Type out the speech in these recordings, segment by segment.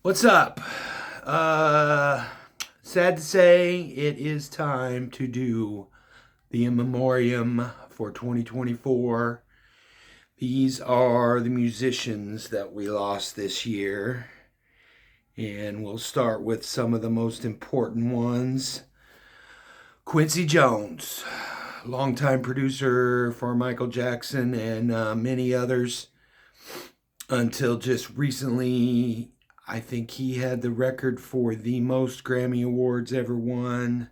What's up? Uh, Sad to say, it is time to do the memoriam for 2024. These are the musicians that we lost this year, and we'll start with some of the most important ones. Quincy Jones, longtime producer for Michael Jackson and many others, until just recently. I think he had the record for the most Grammy Awards ever won,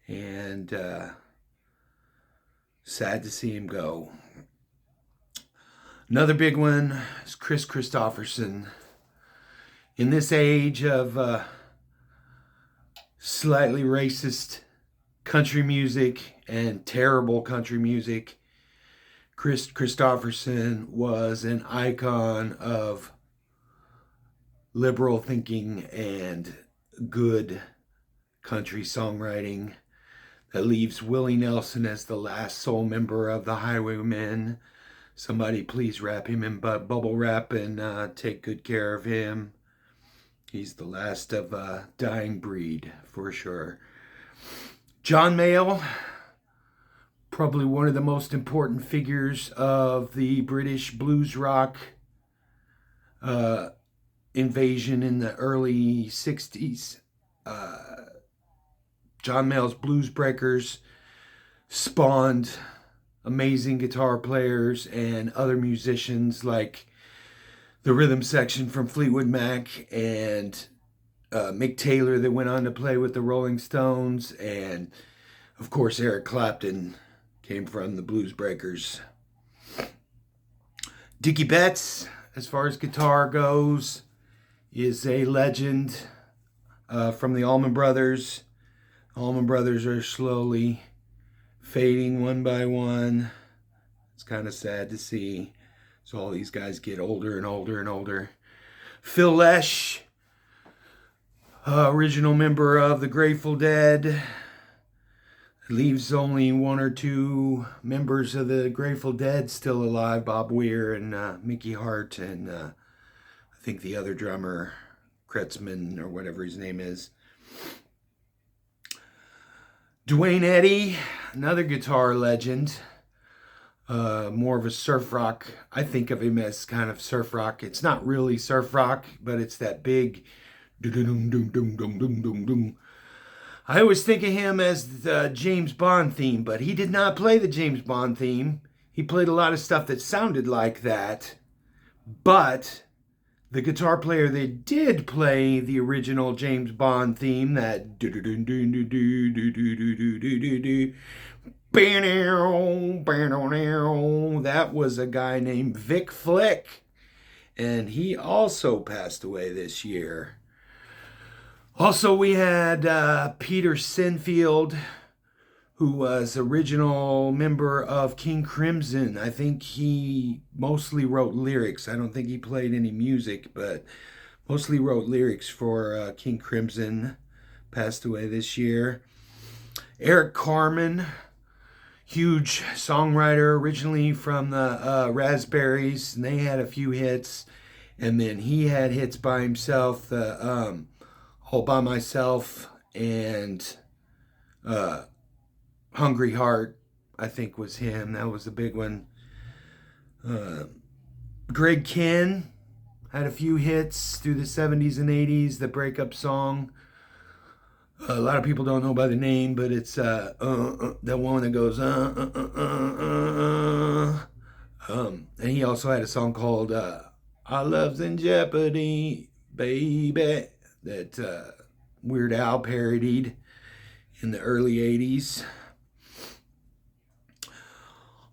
and sad to see him go. Another big one is Chris Christopherson. In this age of slightly racist country music and terrible country music, Chris Christopherson was an icon of liberal thinking and good country songwriting that leaves Willie Nelson as the last sole member of the Highwaymen. Somebody please wrap him in bubble wrap and take good care of him. He's the last of a dying breed for sure. John Mayall, probably one of the most important figures of the British blues rock invasion in the early 60s. John Mayall's Blues Breakers spawned amazing guitar players and other musicians like the rhythm section from Fleetwood Mac and Mick Taylor that went on to play with the Rolling Stones. And of course, Eric Clapton came from the Blues Breakers. Dickie Betts, as far as guitar goes, is a legend from the Allman Brothers. Allman Brothers are slowly fading one by one. It's kind of sad to see. So all these guys get older and older and older. Phil Lesh, original member of the Grateful Dead, leaves only one or two members of the Grateful Dead still alive, Bob Weir and Mickey Hart, and I think the other drummer, Kretzman, or whatever his name is. Duane Eddy, another guitar legend, more of a surf rock. I think of him as kind of surf rock. It's not really surf rock, but it's that big dum-dum-dum-dum-dum-dum-dum. I always think of him as the James Bond theme, but he did not play the James Bond theme. He played a lot of stuff that sounded like that, but the guitar player that did play the original James Bond theme, that that was a guy named Vic Flick, and he also passed away this year. Also, we had Peter Sinfield, who was original member of King Crimson. I think he mostly wrote lyrics. I don't think he played any music, but mostly wrote lyrics for King Crimson. Passed away this year. Eric Carmen, huge songwriter, originally from the Raspberries, and they had a few hits. And then he had hits by himself, All by Myself and Hungry Heart, I think was him. That was the big one. Greg Kihn had a few hits through the 70s and 80s. The breakup song. A lot of people don't know by the name, but it's that one that goes and he also had a song called Our Love's in Jeopardy, Baby, that Weird Al parodied in the early 80s.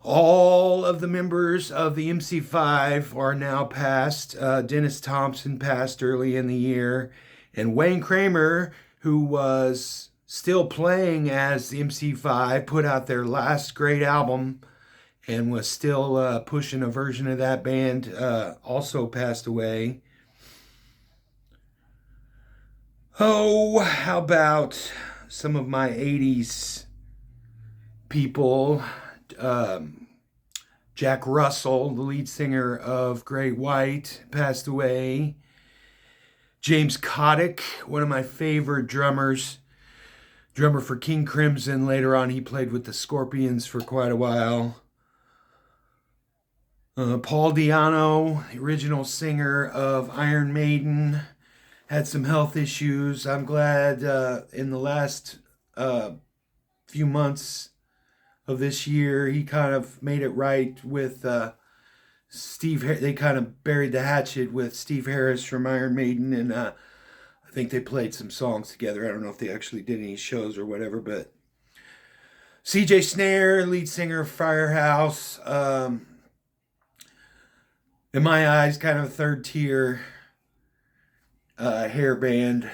All of the members of the MC5 are now passed. Dennis Thompson passed early in the year. And Wayne Kramer, who was still playing as the MC5, put out their last great album and was still pushing a version of that band, also passed away. Oh, how about some of my 80s people? Jack Russell, the lead singer of Great White, passed away. James Kotick, one of my favorite drummers. Drummer for King Crimson. Later on, he played with the Scorpions for quite a while. Paul Di'Anno, the original singer of Iron Maiden, had some health issues. I'm glad in the last few months of this year, he kind of made it right with Steve. They kind of buried the hatchet with Steve Harris from Iron Maiden, and I think they played some songs together. I don't know if they actually did any shows or whatever, but CJ Snare, lead singer of Firehouse, in my eyes, kind of a third tier hair band,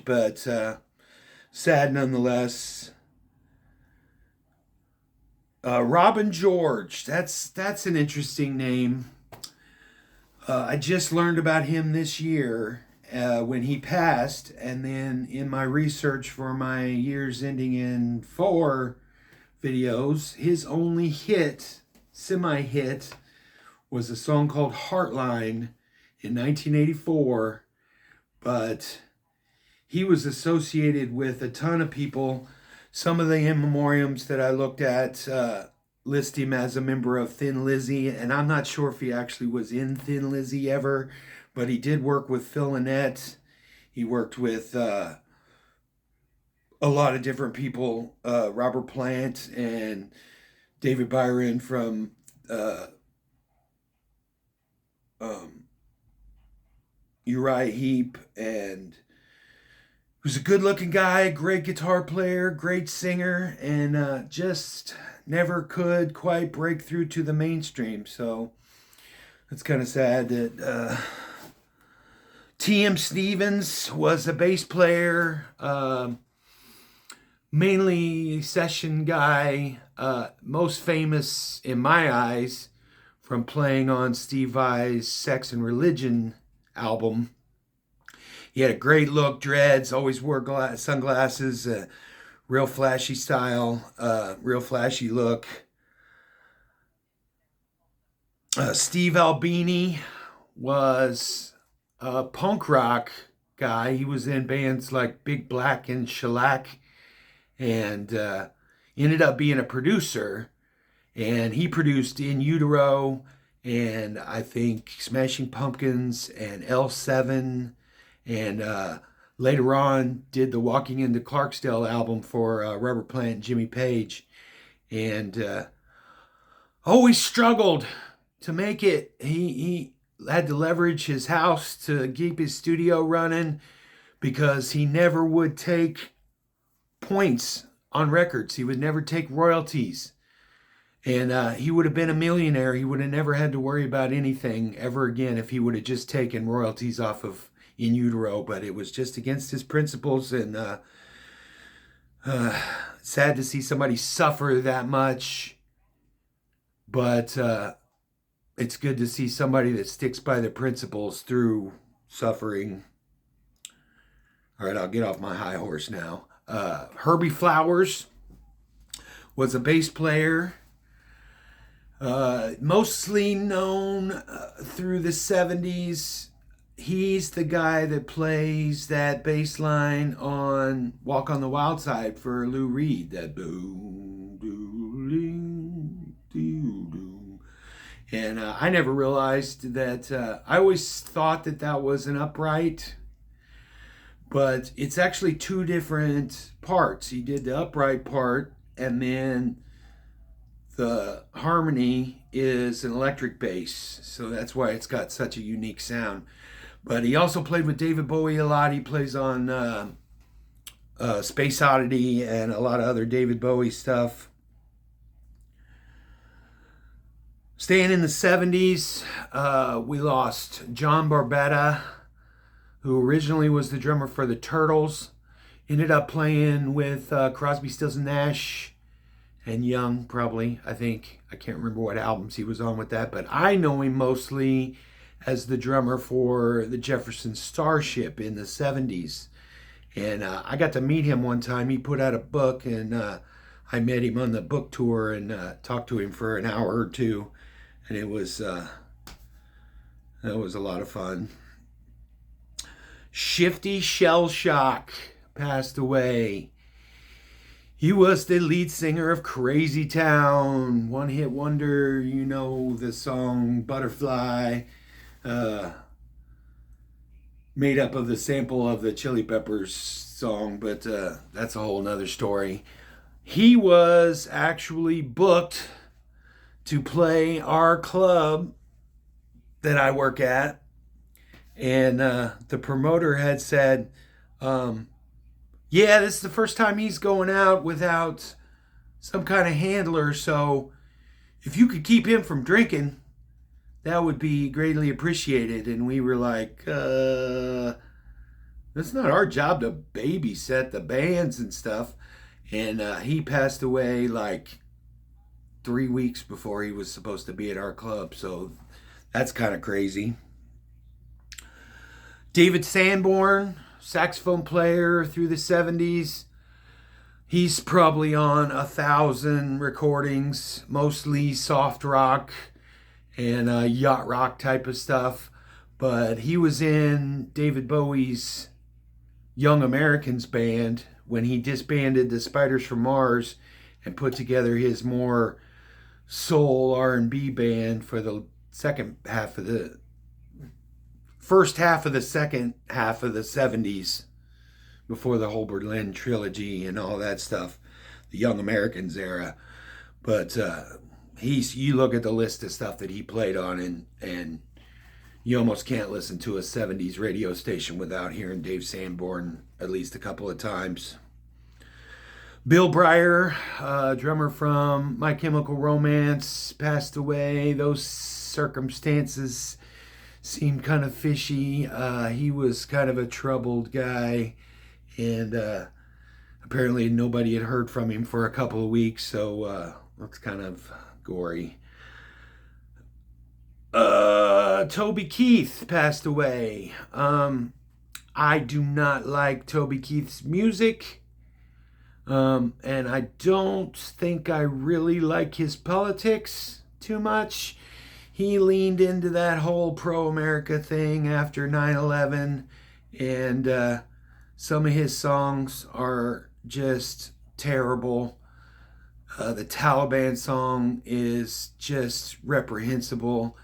but sad nonetheless. Robin George, that's an interesting name. I just learned about him this year when he passed, and then in my research for my years ending in 4 videos, his only hit, semi-hit, was a song called Heartline in 1984, but he was associated with a ton of people. Some of the in memoriams that I looked at list him as a member of Thin Lizzy, and I'm not sure if he actually was in Thin Lizzy ever, but he did work with Phil Lynott. He worked with a lot of different people, Robert Plant and David Byron from Uriah Heep, and he was a good-looking guy, great guitar player, great singer, and just never could quite break through to the mainstream. So it's kind of sad that T.M. Stevens was a bass player, mainly session guy, most famous in my eyes from playing on Steve Vai's Sex and Religion album. He had a great look, dreads, always wore sunglasses, real flashy style, real flashy look. Steve Albini was a punk rock guy. He was in bands like Big Black and Shellac, and ended up being a producer. And he produced In Utero, and I think Smashing Pumpkins and L7, and later on did the Walking into Clarksdale album for Robert Plant and Jimmy Page, and always struggled to make it. He had to leverage his house to keep his studio running because he never would take points on records. He would never take royalties. And he would have been a millionaire. He would have never had to worry about anything ever again if he would have just taken royalties off of In Utero. But it was just against his principles, and sad to see somebody suffer that much. But it's good to see somebody that sticks by the principles through suffering. All right, I'll get off my high horse now. Herbie Flowers was a bass player. Mostly known through the 70s. He's the guy that plays that bass line on Walk on the Wild Side for Lou Reed. That boom, doo, doo, doo, doo. And I never realized that. I always thought that that was an upright, but it's actually 2 different parts. He did the upright part, and then the harmony is an electric bass, so that's why it's got such a unique sound. But he also played with David Bowie a lot. He plays on Space Oddity and a lot of other David Bowie stuff. Staying in the 70s, we lost John Barbetta, who originally was the drummer for the Turtles. Ended up playing with Crosby, Stills and Nash and Young, probably, I think. I can't remember what albums he was on with that, but I know him mostly as the drummer for the Jefferson Starship in the 70s. And I got to meet him one time. He put out a book, and I met him on the book tour and talked to him for an hour or 2. And it was that was a lot of fun. Shifty Shell Shock passed away. He was the lead singer of Crazy Town, one hit wonder, you know, the song Butterfly, made up of the sample of the Chili Peppers song, but that's a whole nother story. He was actually booked to play our club that I work at, and the promoter had said, yeah, this is the first time he's going out without some kind of handler, so if you could keep him from drinking, that would be greatly appreciated. And we were like, it's not our job to babysit the bands and stuff. And he passed away like 3 weeks before he was supposed to be at our club, so that's kind of crazy. David Sanborn, saxophone player through the 70s. He's probably on 1,000 recordings, mostly soft rock and yacht rock type of stuff. But he was in David Bowie's Young Americans band when he disbanded the Spiders from Mars and put together his more soul R&B band for the first half of the second half of the 70s, before the whole Berlin trilogy and all that stuff, the Young Americans era. But you look at the list of stuff that he played on, and you almost can't listen to a 70s radio station without hearing Dave Sanborn at least a couple of times. Bill Breyer, drummer from My Chemical Romance, passed away. Those circumstances seemed kind of fishy. He was kind of a troubled guy, and apparently nobody had heard from him for a couple of weeks, so that's kind of gory. Toby Keith passed away. I do not like Toby Keith's music, and I don't think I really like his politics too much. He leaned into that whole pro-America thing after 9/11, and some of his songs are just terrible. The Taliban song is just reprehensible,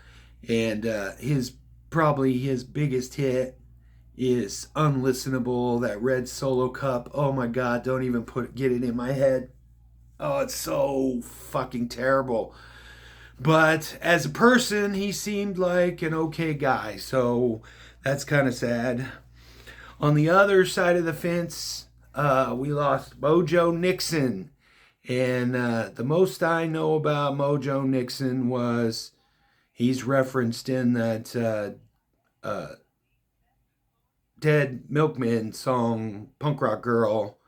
and probably his biggest hit is Unlistenable, that Red Solo Cup. Oh my God, don't even get it in my head. Oh, it's so fucking terrible. But as a person, he seemed like an okay guy, so that's kind of sad. On the other side of the fence, we lost Mojo Nixon. And the most I know about Mojo Nixon was he's referenced in that Dead Milkmen song, Punk Rock Girl.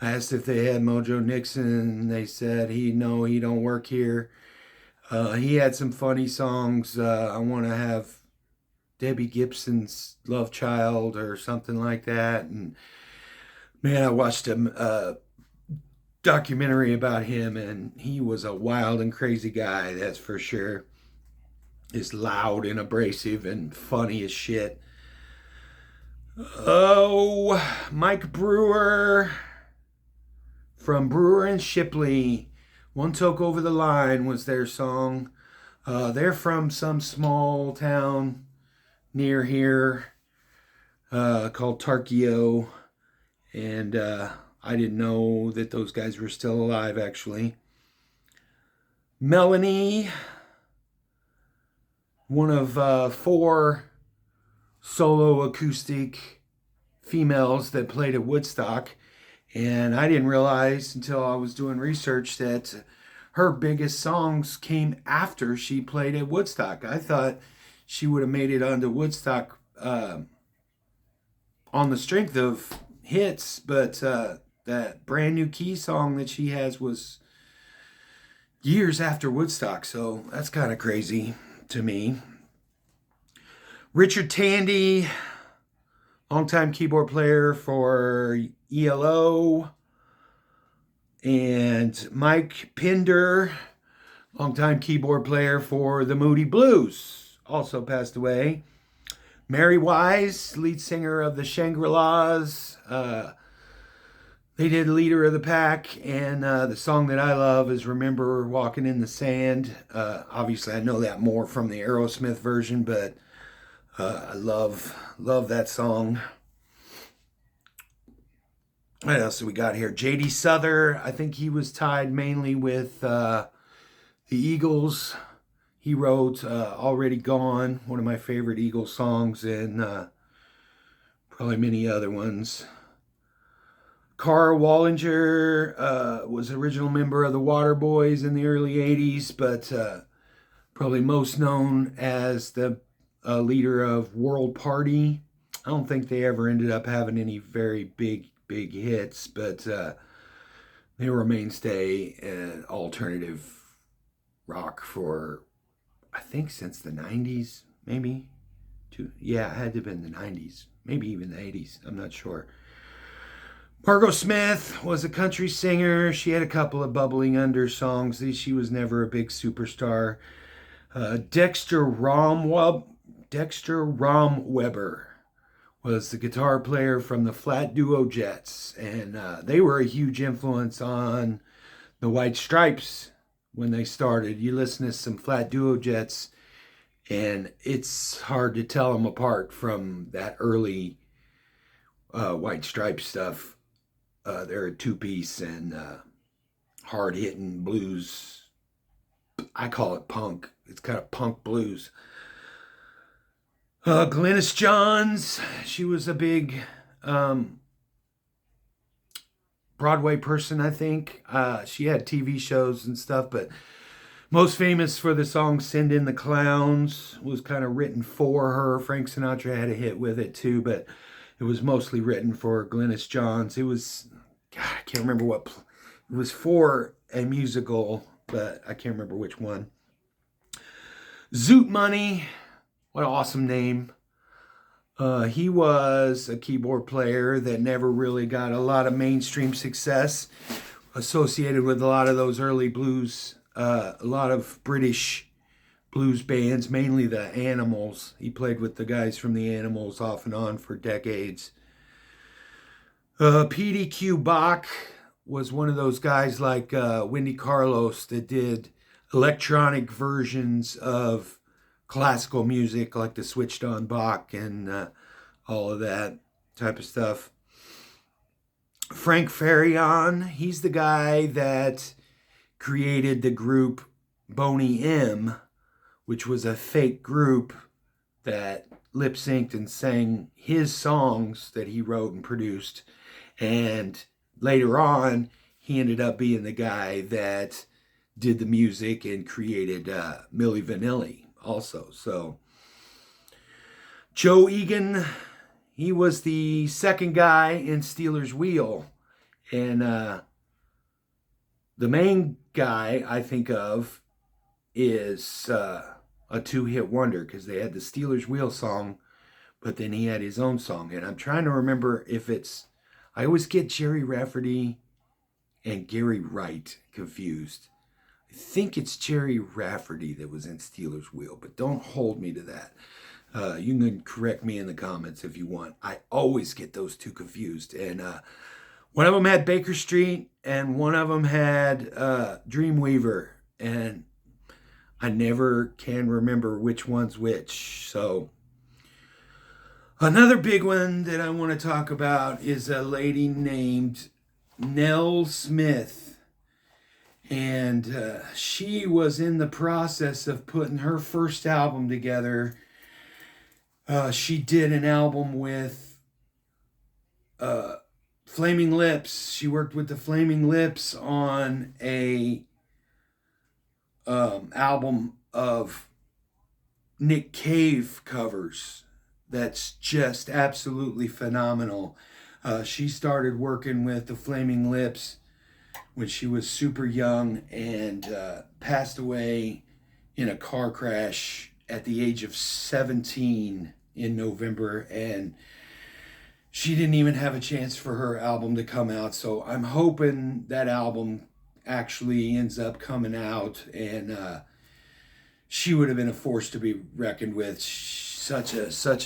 I asked if they had Mojo Nixon, and they said he don't work here. He had some funny songs. I want to have Debbie Gibson's Love Child or something like that. And man, I watched a documentary about him, and he was a wild and crazy guy, that's for sure. Is loud and abrasive and funny as shit. Oh, Mike Brewer from Brewer and Shipley. One Toke Over the Line was their song. They're from some small town near here called Tarkio. And I didn't know that those guys were still alive, actually. Melanie, one of 4 solo acoustic females that played at Woodstock. And I didn't realize until I was doing research that her biggest songs came after she played at Woodstock. I thought she would have made it onto Woodstock on the strength of hits, but that Brand New Key song that she has was years after Woodstock, so that's kind of crazy to me. Richard Tandy, longtime keyboard player for ELO, and Mike Pinder, longtime keyboard player for the Moody Blues, also passed away. Mary Wise, lead singer of the Shangri-Las. They did Leader of the Pack, and the song that I love is Remember Walking in the Sand. Obviously, I know that more from the Aerosmith version, but I love that song. What else do we got here? J.D. Souther, I think he was tied mainly with the Eagles. He wrote Already Gone, one of my favorite Eagles songs, and probably many other ones. Carl Wallinger was an original member of the Waterboys in the early 80s, but probably most known as the leader of World Party. I don't think they ever ended up having any very big hits, but they were a mainstay in alternative rock for, I think, since the 90s, maybe. Yeah, it had to have been the 90s, maybe even the 80s. I'm not sure. Margot Smith was a country singer. She had a couple of Bubbling Under songs. She was never a big superstar. Dexter Romweber was the guitar player from the Flat Duo Jets, and they were a huge influence on the White Stripes when they started. You listen to some Flat Duo Jets, and it's hard to tell them apart from that early White Stripes stuff. They're a two-piece and hard-hitting blues. I call it punk. It's kind of punk blues. Glynis Johns, she was a big Broadway person, I think. She had TV shows and stuff, but most famous for the song Send in the Clowns, was kind of written for her. Frank Sinatra had a hit with it too, but it was mostly written for Glynis Johns. It was, God, I can't remember what, it was for a musical, but I can't remember which one. Zoot Money, what an awesome name. He was a keyboard player that never really got a lot of mainstream success, associated with a lot of those early blues, a lot of British blues bands, mainly the Animals. He played with the guys from the Animals off and on for decades. P.D.Q. Bach was one of those guys like Wendy Carlos that did electronic versions of classical music, like the Switched On Bach and all of that type of stuff. Frank Farian, he's the guy that created the group Boney M, which was a fake group that lip synced and sang his songs that he wrote and produced. And later on, he ended up being the guy that did the music and created Milli Vanilli also. So Joe Egan, he was the second guy in Stealers Wheel. And the main guy I think of is a two-hit wonder, because they had the Stealers Wheel song, but then he had his own song. And I'm trying to remember if it's, I always get Jerry Rafferty and Gary Wright confused. I think it's Jerry Rafferty that was in Stealers Wheel, but don't hold me to that. You can correct me in the comments if you want. I always get those two confused. And one of them had Baker Street, and one of them had Dreamweaver. And I never can remember which one's which. So another big one that I want to talk about is a lady named Nell Smith. And she was in the process of putting her first album together. She did an album with Flaming Lips. She worked with the Flaming Lips on a album of Nick Cave covers that's just absolutely phenomenal. She started working with the Flaming Lips when she was super young and passed away in a car crash at the age of 17 in November, and she didn't even have a chance for her album to come out. So I'm hoping that album actually ends up coming out, and she would have been a force to be reckoned with. such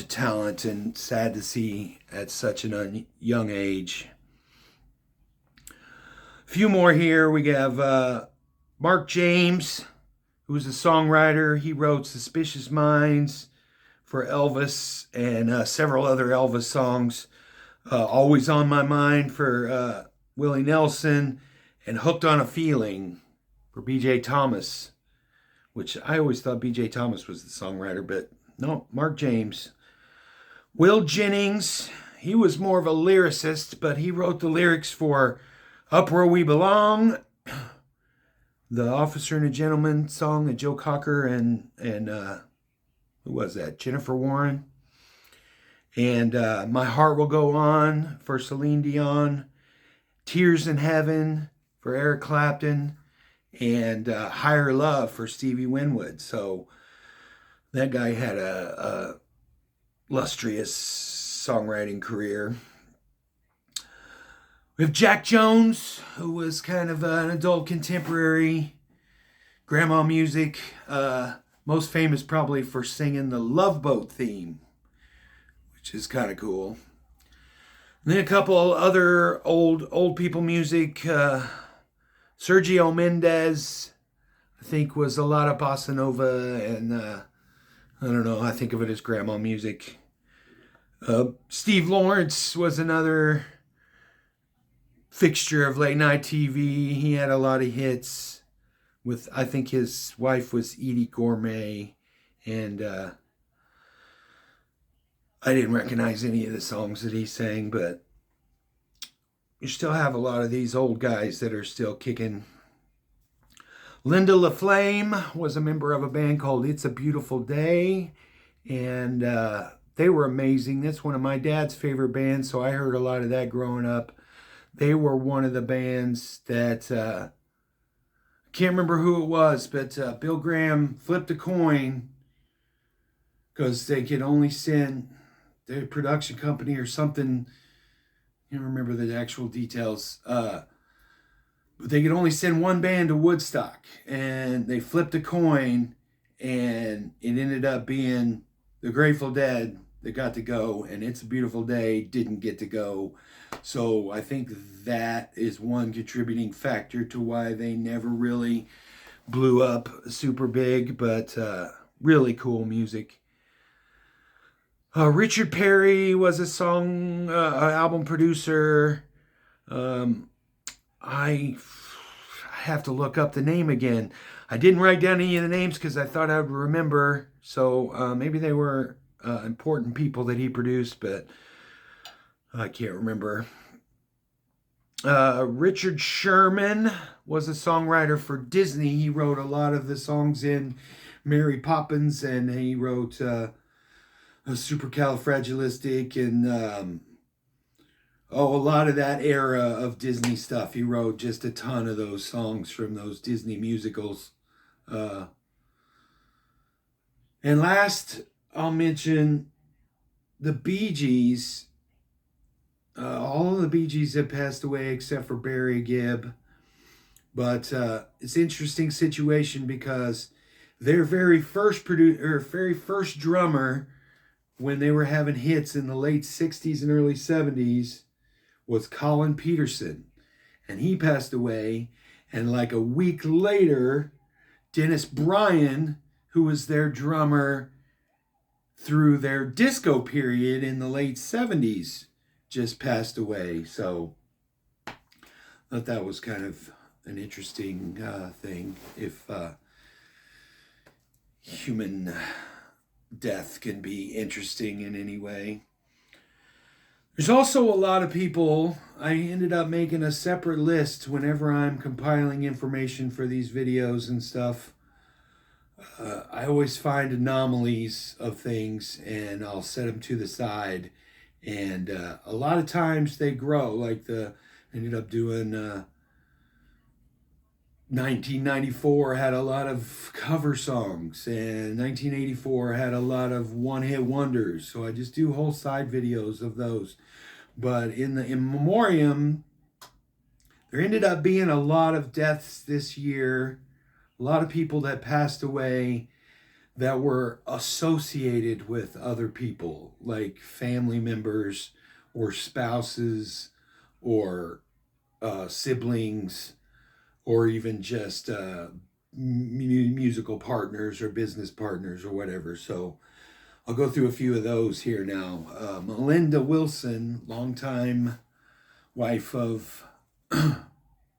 a talent, and sad to see at such an young age. A few more here. We have Mark James, who's a songwriter. He wrote Suspicious Minds for Elvis and several other Elvis songs. Always on My Mind for Willie Nelson, and Hooked on a Feeling for B.J. Thomas, which I always thought B.J. Thomas was the songwriter, but no, Mark James. Will Jennings, he was more of a lyricist, but he wrote the lyrics for Up Where We Belong, the Officer and a Gentleman song that Joe Cocker and who was that? Jennifer Warren. And My Heart Will Go On for Celine Dion, Tears in Heaven for Eric Clapton, and Higher Love for Stevie Winwood. So that guy had a illustrious songwriting career. We have Jack Jones, who was kind of an adult contemporary, grandma music, most famous probably for singing the Love Boat theme, which is kind of cool. And then a couple other old people music. Sergio Mendes, I think, was a lot of bossa nova, and I don't know, I think of it as grandma music. Steve Lawrence was another fixture of late night TV. He had a lot of hits with, I think his wife was Edie Gourmet, and I didn't recognize any of the songs that he sang, but you still have a lot of these old guys that are still kicking. Linda LaFlame was a member of a band called It's a Beautiful Day, and they were amazing. That's one of my dad's favorite bands, so I heard a lot of that growing up. They were one of the bands that, I can't remember who it was, but Bill Graham flipped a coin because they could only send their production company or something. I can't remember the actual details. But they could only send one band to Woodstock, and they flipped a coin, and it ended up being the Grateful Dead that got to go, and It's a Beautiful Day didn't get to go. So I think that is one contributing factor to why they never really blew up super big, but really cool music. Richard Perry was a album producer. I have to look up the name again. I didn't write down any of the names because I thought I would remember. So maybe they were important people that he produced, but I can't remember. Richard Sherman was a songwriter for Disney. He wrote a lot of the songs in Mary Poppins, and he wrote Supercalifragilistic and a lot of that era of Disney stuff. He wrote just a ton of those songs from those Disney musicals. And last, I'll mention the Bee Gees. All of the Bee Gees have passed away except for Barry Gibb. But it's an interesting situation because their very first drummer, when they were having hits in the late 60s and early 70s, was Colin Peterson. And he passed away. And like a week later, Dennis Bryan, who was their drummer through their disco period in the late 70s, just passed away. So I thought that was kind of an interesting thing. If human death can be interesting in any way. There's also a lot of people. I ended up making a separate list whenever I'm compiling information for these videos and stuff. I always find anomalies of things and I'll set them to the side. And a lot of times they grow. Like I ended up doing 1994 had a lot of cover songs, and 1984 had a lot of one-hit wonders. So I just do whole side videos of those. But in Memorium, there ended up being a lot of deaths this year. A lot of people that passed away that were associated with other people, like family members or spouses or siblings or even just musical partners or business partners or whatever. So I'll go through a few of those here now. Melinda Wilson, longtime wife of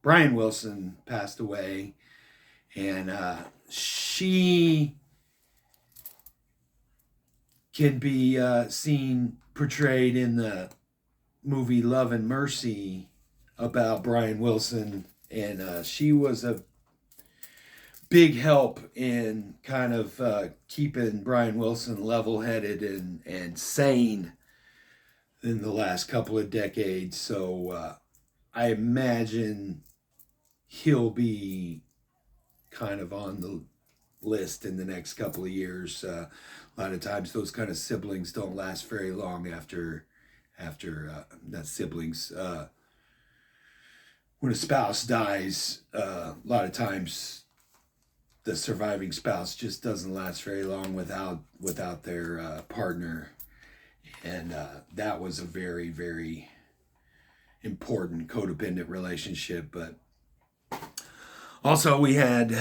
Brian Wilson, passed away. And she can be seen portrayed in the movie Love and Mercy about Brian Wilson. And she was a big help in kind of keeping Brian Wilson level-headed and sane in the last couple of decades. So I imagine he'll be kind of on the list in the next couple of years. A lot of times those kind of siblings don't last very long after that siblings. When a spouse dies, a lot of times the surviving spouse just doesn't last very long without their partner. And that was a very, very important codependent relationship. But also we had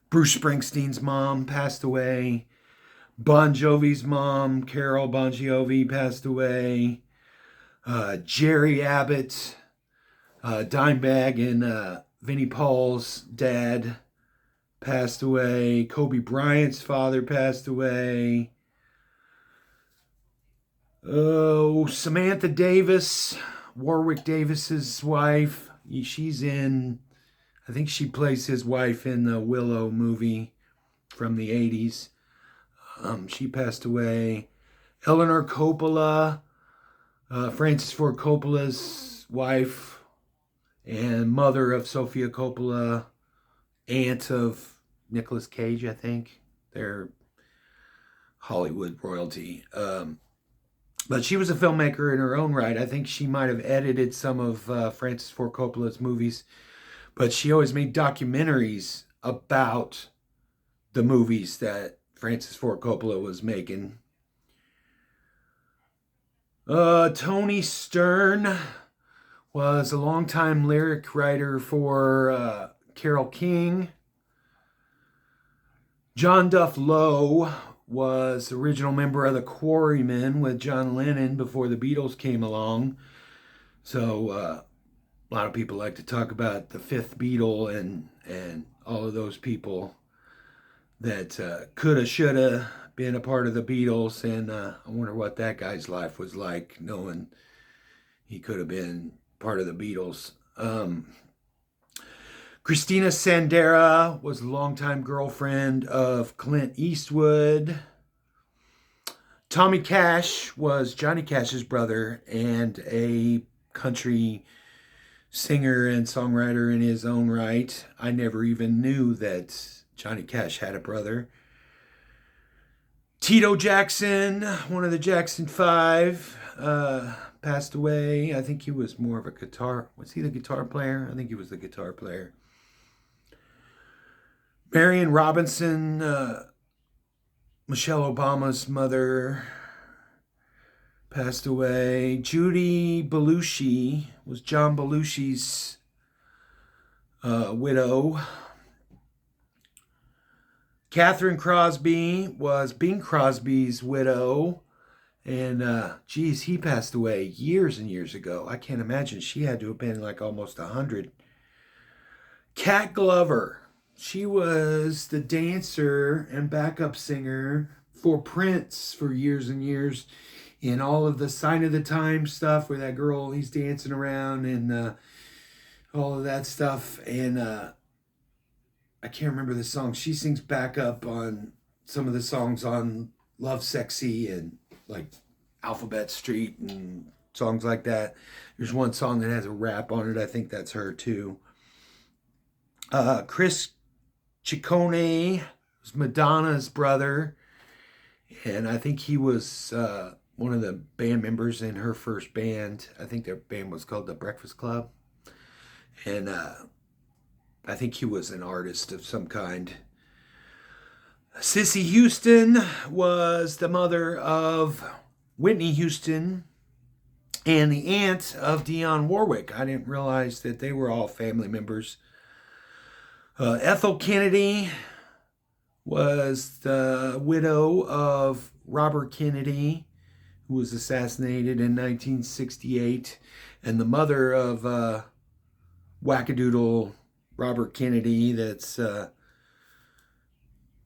Bruce Springsteen's mom passed away. Bon Jovi's mom, Carol Bon Jovi, passed away. Jerry Abbott, Dimebag and Vinnie Paul's dad, passed away. Kobe Bryant's father passed away. Oh, Samantha Davis, Warwick Davis's wife. I think she plays his wife in the Willow movie from the 80s. She passed away. Eleanor Coppola, Francis Ford Coppola's wife and mother of Sofia Coppola, aunt of Nicolas Cage, I think. They're Hollywood royalty. But she was a filmmaker in her own right. I think she might have edited some of Francis Ford Coppola's movies, but she always made documentaries about the movies that Francis Ford Coppola was making. Tony Stern was a longtime lyric writer for Carole King. John Duff Lowe was the original member of the Quarrymen with John Lennon before the Beatles came along. So a lot of people like to talk about the fifth Beatle and all of those people that coulda, shoulda been a part of the Beatles. And I wonder what that guy's life was like, knowing he could have been part of the Beatles. Christina Sandera was a longtime girlfriend of Clint Eastwood. Tommy Cash was Johnny Cash's brother and a country singer and songwriter in his own right. I never even knew that Johnny Cash had a brother. Tito Jackson, one of the Jackson Five, passed away. I think he was more of a guitar. Was he the guitar player? I think he was the guitar player. Marion Robinson, Michelle Obama's mother, passed away. Judy Belushi was John Belushi's widow. Catherine Crosby was Bing Crosby's widow. And, he passed away years and years ago. I can't imagine. She had to have been like almost 100. Cat Glover. She was the dancer and backup singer for Prince for years and years in all of the Sign of the Times stuff where that girl, he's dancing around and all of that stuff. And I can't remember the song. She sings backup on some of the songs on Love Sexy and like Alphabet Street and songs like that. There's one song that has a rap on it. I think that's her too. Chris Ciccone was Madonna's brother, and I think he was one of the band members in her first band. I think their band was called The Breakfast Club, and I think he was an artist of some kind. Sissy Houston was the mother of Whitney Houston and the aunt of Dionne Warwick. I didn't realize that they were all family members. Ethel Kennedy was the widow of Robert Kennedy, who was assassinated in 1968, and the mother of wackadoodle Robert Kennedy that's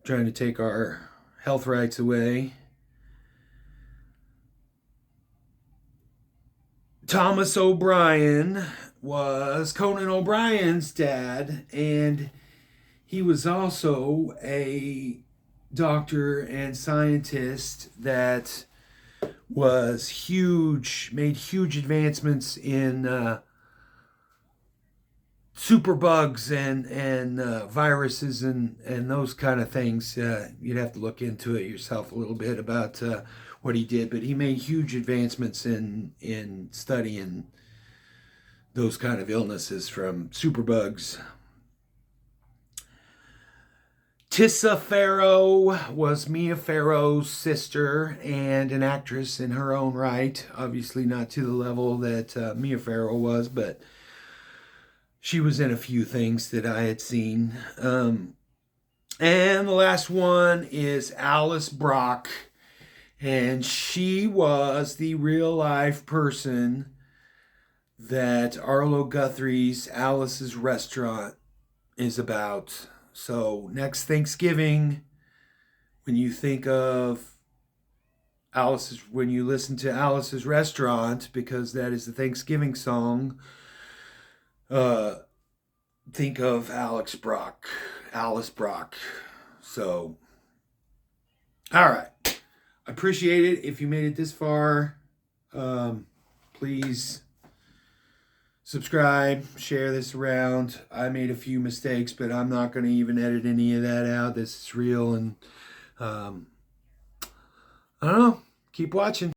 trying to take our health rights away. Thomas O'Brien was Conan O'Brien's dad, and he was also a doctor and scientist that was huge, made huge advancements in superbugs and viruses and those kind of things. You'd have to look into it yourself a little bit about what he did, but he made huge advancements in studying those kind of illnesses from superbugs. Tissa Farrow was Mia Farrow's sister and an actress in her own right. Obviously not to the level that Mia Farrow was, but she was in a few things that I had seen. And the last one is Alice Brock. And she was the real life person that Arlo Guthrie's Alice's Restaurant is about. So next Thanksgiving, when you think of when you listen to Alice's Restaurant, because that is the Thanksgiving song, think of Alice Brock. So, all right. I appreciate it. If you made it this far, please subscribe, share this around. I made a few mistakes, but I'm not going to even edit any of that out. This is real, and I don't know. Keep watching.